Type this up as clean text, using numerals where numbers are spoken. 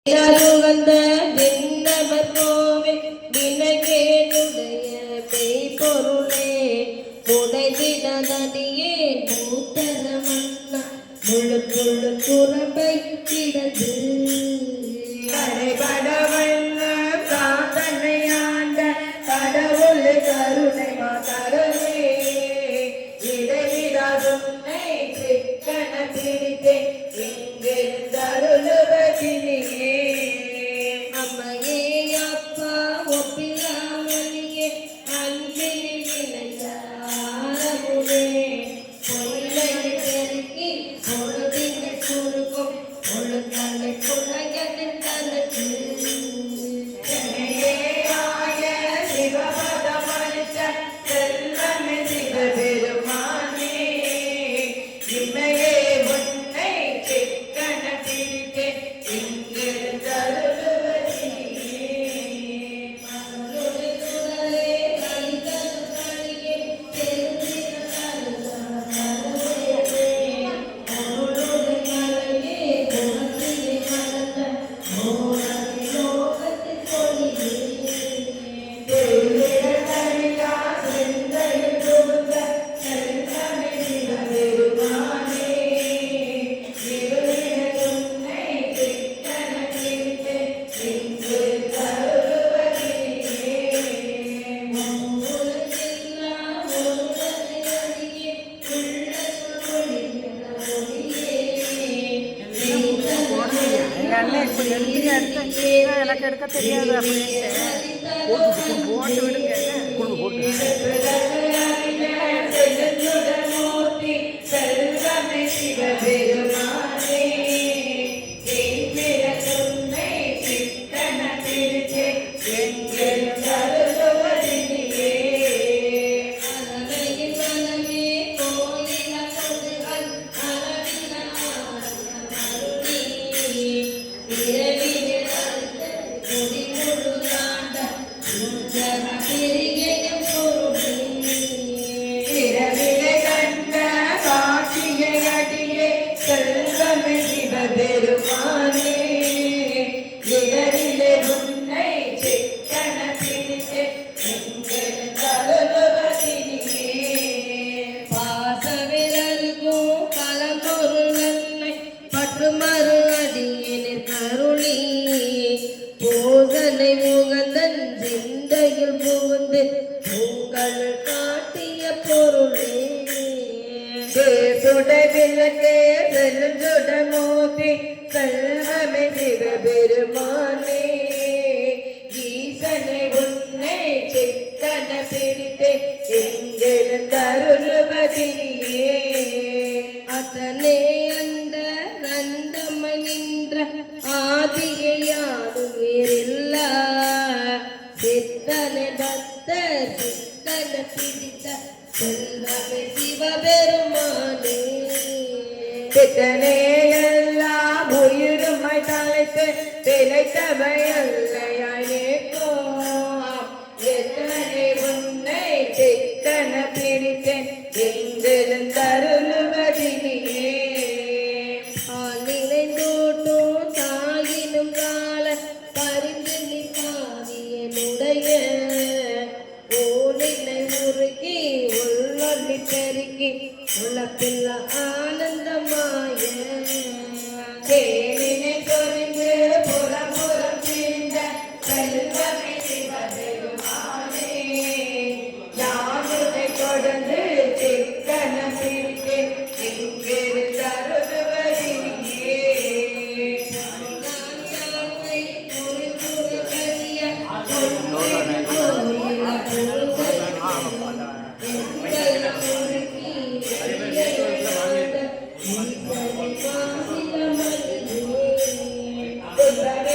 வந்த விண்ணவர் கோவே வினகேனுடைய மெய்பொருளே உடைவிடதடியே மூத்தர மன்னா முழு முழு குரம்பை கிடந்து கடைபடவல்ல காந்தனையாண்ட கடவுள் கருணை மாதரவே இடைவிடாதுன்னை சிக்கன பிடித்தே இங்கிருந்தருளுவதினியே அம்மையே அப்பா ஒப்பிலாமணியே அன்பில் விளையாரமுடே பொருளை பெருக்கி பொழுதின் சுருக்கும் பொழுதலை புலகத்தின் தனக்கு ஆய சிவபதமளித்த செல்வமே சிவபெருமானே இமையே உன்னை சிக்கன பிடித்தே இங்கிருந்தருளுவதினியே எனக்கு எடுக்க தெரியாது அப்படின்னு போட்டு விடுங்க மூர்த்தி செல்வமே சிவபெருமானே உன்னை சிக்கன பிடித்தே எங்கிருந்தருளுவதினியே அலமையில் மனமே கோயில கொதுகள் அளவில அருளி இரவிலே கொடி முழுதாண்ட முஞ்சர பெருகையும் பொருளே இரவிலே கண்ட காட்சியை அடியே செல்வமே சிவபெருமானே இரவிலே உன்னை சிக்கன பிடித்தே எங்கிருந்தருளுவதினியே பாசவிலருக்கும் பலம்பொருளன்னை பற்றுமறு அடியினில் கருளி போதனை முகந்தன் சிந்தையில் புகுந்து உங்கள் காட்டிய பொருளே சுட விளக்கே செல்லுட மோதி செல்வமே சிவபெருமானே ஈசனை உன்னை சிக்கன பிடித்தே எங்கிருந்தருளுவதினியே அத்தனே அந்த ரந்தமனின்ற ஆதியாரும் வேறில்ல சித்தனை பத்த சித்தன பிடித்த செல்வமே சிவபெருமானே சித்தனே எல்லாம் உயிருமை தலைத்து திளைத்தவை அல்லையானேக்கோ எத்தனை உன்னை சித்தன பிடித்தேன் எங்கிருந்தருளுவதினியே நினைந்தோட்டும் தாயினும் கால பரிந்து நிற்காவியனுடைய ஓனிலை உருகி உள்ளொல்லி பெருக்கி உலப்பில்ல ஆனந்தமாய தேனினை சொரிந்து புறம் புறம் தீர்ந்த செல்வமே சிவபெருமானே யாருனை தொடர்ந்து சிக்கன பிடித்தே எங்கிருந்தருளுவதினியே Thank you.